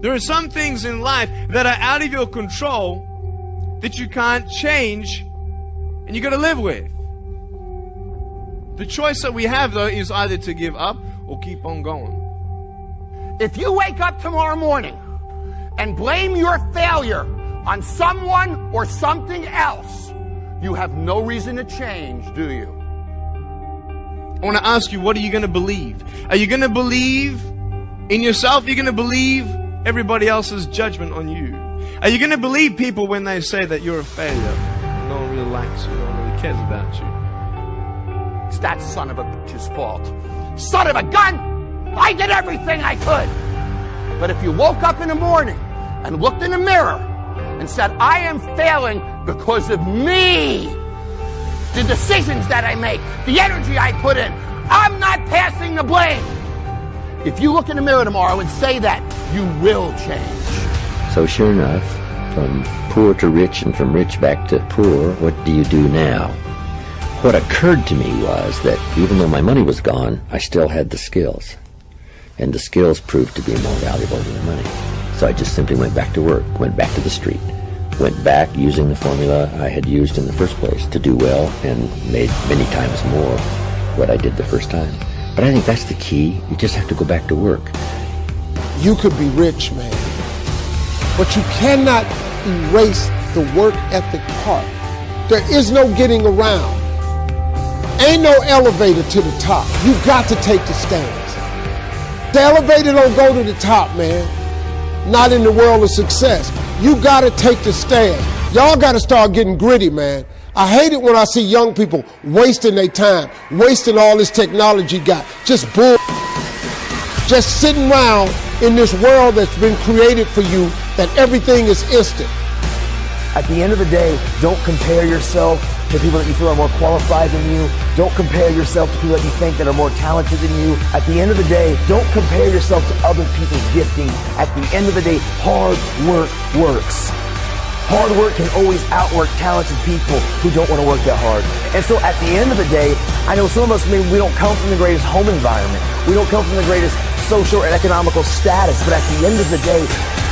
There are some things in life that are out of your control that you can't change and you got to live with. The choice that we have, though, is either to give up or keep on going. If you wake up tomorrow morning and blame your failure on someone or something else, you have no reason to change, do you? I want to ask you, what are you going to believe? Are you going to believe in yourself? Are you going to believe everybody else's judgment on you? Are you going to believe people when they say that you're a failure? No one really likes you, no one really cares about you. It's that son of a bitch's fault. Son of a gun! I did everything I could. But if you woke up in the morning and looked in the mirror and said, I am failing because of me, the decisions that I make, the energy I put in, I'm not passing the blame. If you look in the mirror tomorrow and say that, you will change. So sure enough, from poor to rich and from rich back to poor, what do you do now? What occurred to me was that even though my money was gone, I still had the skills. And the skills proved to be more valuable than the money. So I just simply went back to work, went back to the street, went back using the formula I had used in the first place to do well and made many times more what I did the first time. But I think that's the key. You just have to go back to work. You could be rich, man, but you cannot erase the work ethic part. There is no getting around. Ain't no elevator to the top. You got to take the stairs. The elevator don't go to the top, man. Not in the world of success. You got to take the stairs. Y'all got to start getting gritty, man. I hate it when I see young people wasting their time, wasting all this technology got. Just bull. Just sitting around in this world that's been created for you, that everything is instant. At the end of the day, don't compare yourself to people that you feel are more qualified than you. Don't compare yourself to people that you think that are more talented than you. At the end of the day, don't compare yourself to other people's gifting. At the end of the day, hard work works. Hard work can always outwork talented people who don't want to work that hard. And so at the end of the day, I know some of us, maybe we don't come from the greatest home environment. We don't come from the greatest social and economical status. But at the end of the day,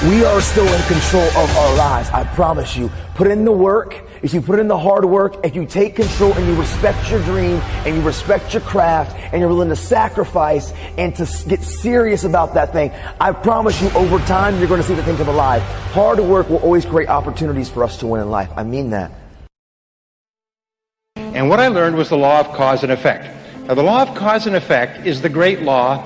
we are still in control of our lives. I promise you. Put in the work. If you put in the hard work, if you take control and you respect your dream and you respect your craft and you're willing to sacrifice and to get serious about that thing, I promise you over time you're going to see the thing come alive. Hard work will always create opportunities for us to win in life. I mean that. And what I learned was the law of cause and effect. Now, the law of cause and effect is the great law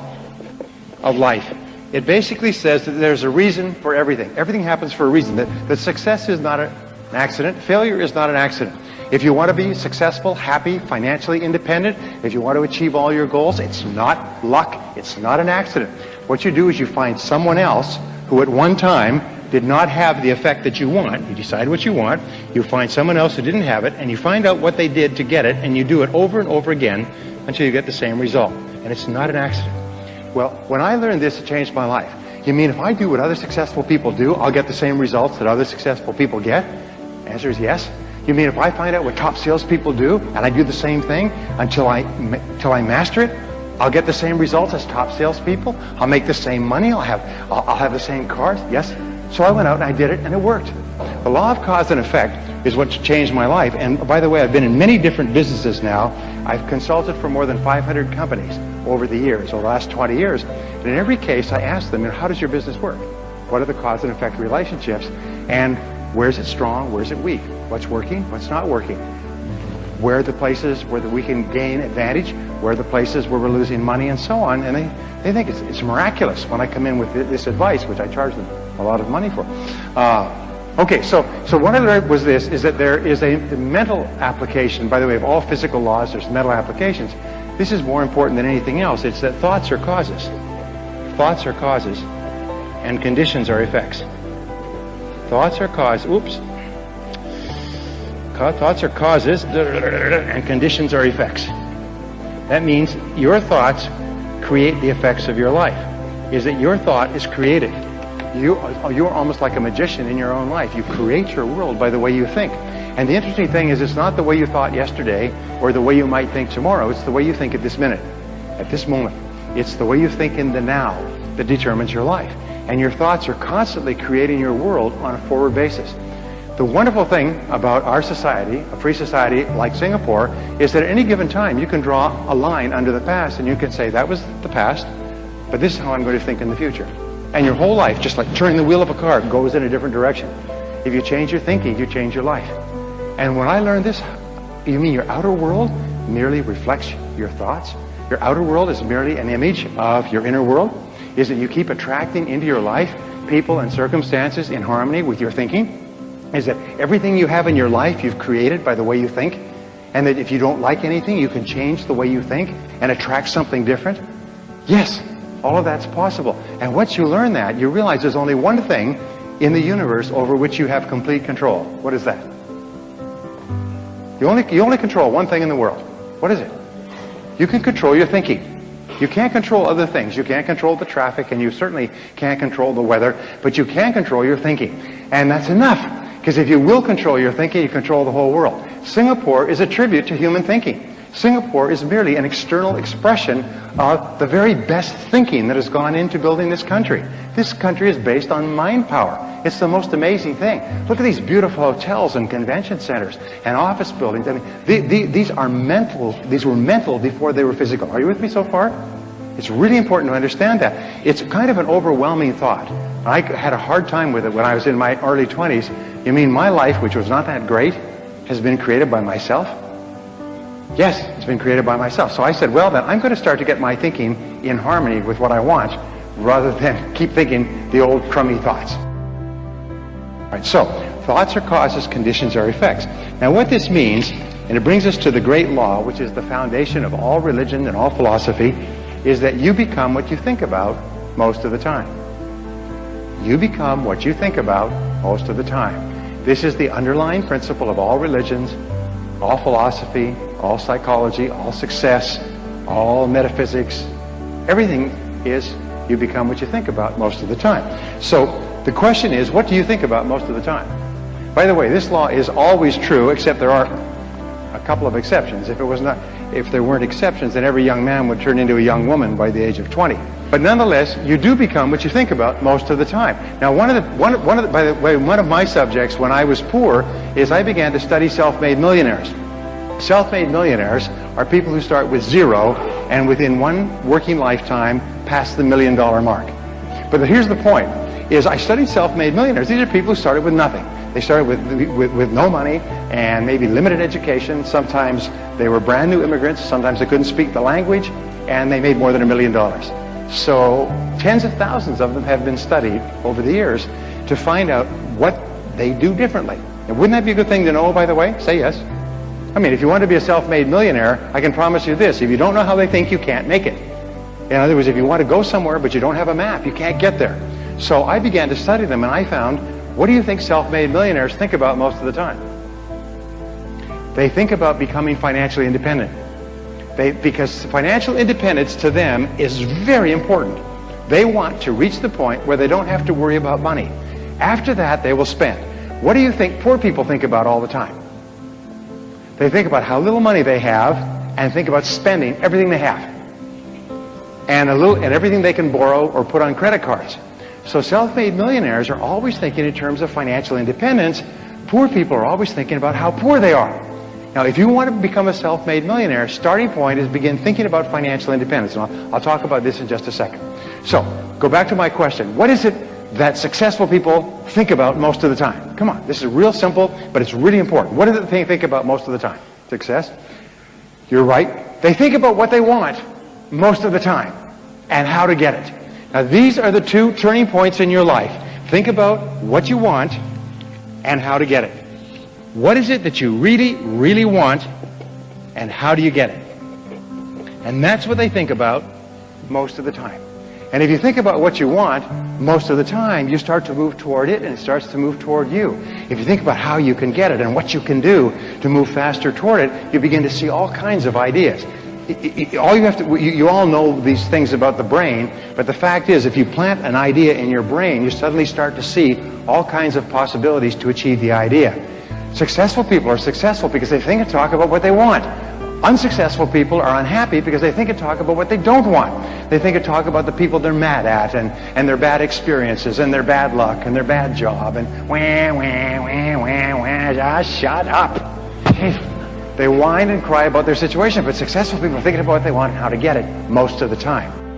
of life. It basically says that there's a reason for everything. Everything happens for a reason. That success is not an accident. Failure is not an accident. If you want to be successful, happy, financially independent, if you want to achieve all your goals, it's not luck. It's not an accident. What you do is you find someone else who at one time did not have the effect that you want. You decide what you want. You find someone else who didn't have it, and you find out what they did to get it, and you do it over and over again until you get the same result. And it's not an accident. Well, when I learned this, it changed my life. You mean if I do what other successful people do, I'll get the same results that other successful people get? Answer is yes. You mean if I find out what top salespeople do and I do the same thing until I master it, I'll get the same results as top salespeople? I'll make the same money? I'll have the same cars? Yes. So I went out and I did it, and it worked. The law of cause and effect is what changed my life. And by the way, I've been in many different businesses now. I've consulted for more than 500 companies over the years, over the last 20 years. And in every case, I ask them, how does your business work? What are the cause and effect relationships? And where's it strong? Where's it weak? What's working? What's not working? Where are the places where we can gain advantage? Where are the places where we're losing money, and so on? And they think it's miraculous when I come in with this advice, which I charge them a lot of money for. Okay, so what I learned was this, is that there is a mental application. By the way, of all physical laws, there's mental applications. This is more important than anything else. It's that thoughts are causes. Thoughts are causes, and conditions are effects. Thoughts are causes. Thoughts are causes, and conditions are effects. That means your thoughts create the effects of your life. Is that your thought is creative. You're almost like a magician in your own life. You create your world by the way you think. And the interesting thing is, it's not the way you thought yesterday or the way you might think tomorrow. It's the way you think at this minute, at this moment. It's the way you think in the now that determines your life. And your thoughts are constantly creating your world on a forward basis. The wonderful thing about our society, a free society like Singapore, is that at any given time you can draw a line under the past and you can say, that was the past, but this is how I'm going to think in the future. And your whole life, just like turning the wheel of a car, goes in a different direction. If you change your thinking, you change your life. And when I learned this, you mean your outer world merely reflects your thoughts? Your outer world is merely an image of your inner world? Is that you keep attracting into your life people and circumstances in harmony with your thinking? Is that everything you have in your life you've created by the way you think? And that if you don't like anything, you can change the way you think and attract something different? Yes, all of that's possible. And once you learn that, you realize there's only one thing in the universe over which you have complete control. What is that? You only control one thing in the world. What is it? You can control your thinking. You can't control other things. You can't control the traffic, and you certainly can't control the weather, but you can control your thinking. And that's enough. Because if you will control your thinking, you control the whole world. Singapore is a tribute to human thinking. Singapore is merely an external expression of the very best thinking that has gone into building this country. This country is based on mind power. It's the most amazing thing. Look at these beautiful hotels and convention centers and office buildings. I mean, these are mental. These were mental before they were physical. Are you with me so far? It's really important to understand that. It's kind of an overwhelming thought. I had a hard time with it when I was in my early 20s. You mean my life, which was not that great, has been created by myself? Yes, it's been created by myself. So I said, well, then I'm going to start to get my thinking in harmony with what I want, rather than keep thinking the old crummy thoughts. All right, so thoughts are causes, conditions are effects. Now what this means, and it brings us to the great law, which is the foundation of all religion and all philosophy, is that you become what you think about most of the time. You become what you think about most of the time. This is the underlying principle of all religions, all philosophy, all psychology, all success, all metaphysics. Everything is you become what you think about most of the time. So the question is, what do you think about most of the time? By the way, this law is always true, except there are a couple of exceptions. If there weren't exceptions, then every young man would turn into a young woman by the age of 20. But nonetheless, you do become what you think about most of the time. Now, by the way, one of my subjects when I was poor is I began to study self-made millionaires. Self-made millionaires are people who start with zero and within one working lifetime pass the $1 million mark. But here's the point, is I studied self-made millionaires. These are people who started with nothing. They started with no money and maybe limited education. Sometimes they were brand new immigrants. Sometimes they couldn't speak the language, and they made more than $1 million. So tens of thousands of them have been studied over the years to find out what they do differently. And wouldn't that be a good thing to know, by the way? Say yes. I mean, if you want to be a self-made millionaire, I can promise you this. If you don't know how they think, you can't make it. In other words, if you want to go somewhere but you don't have a map, you can't get there. So I began to study them, and I found, what do you think self-made millionaires think about most of the time? They think about becoming financially independent. Because financial independence to them is very important. They want to reach the point where they don't have to worry about money. After that, they will spend. What do you think poor people think about all the time? They think about how little money they have and think about spending everything they have. And everything they can borrow or put on credit cards. So self-made millionaires are always thinking in terms of financial independence. Poor people are always thinking about how poor they are. Now, if you want to become a self-made millionaire, starting point is begin thinking about financial independence. And I'll talk about this in just a second. So, go back to my question. What is it that successful people think about most of the time? Come on, this is real simple, but it's really important. What do they think about most of the time? Success? You're right. They think about what they want most of the time and how to get it. Now, these are the two turning points in your life. Think about what you want and how to get it. What is it that you really, really want, and how do you get it? And that's what they think about most of the time. And if you think about what you want most of the time, you start to move toward it, and it starts to move toward you. If you think about how you can get it and what you can do to move faster toward it, you begin to see all kinds of ideas. You all know these things about the brain, but the fact is, if you plant an idea in your brain, you suddenly start to see all kinds of possibilities to achieve the idea. Successful people are successful because they think and talk about what they want. Unsuccessful people are unhappy because they think and talk about what they don't want. They think and talk about the people they're mad at and their bad experiences and their bad luck and their bad job and just shut up. They whine and cry about their situation, but successful people are thinking about what they want and how to get it most of the time.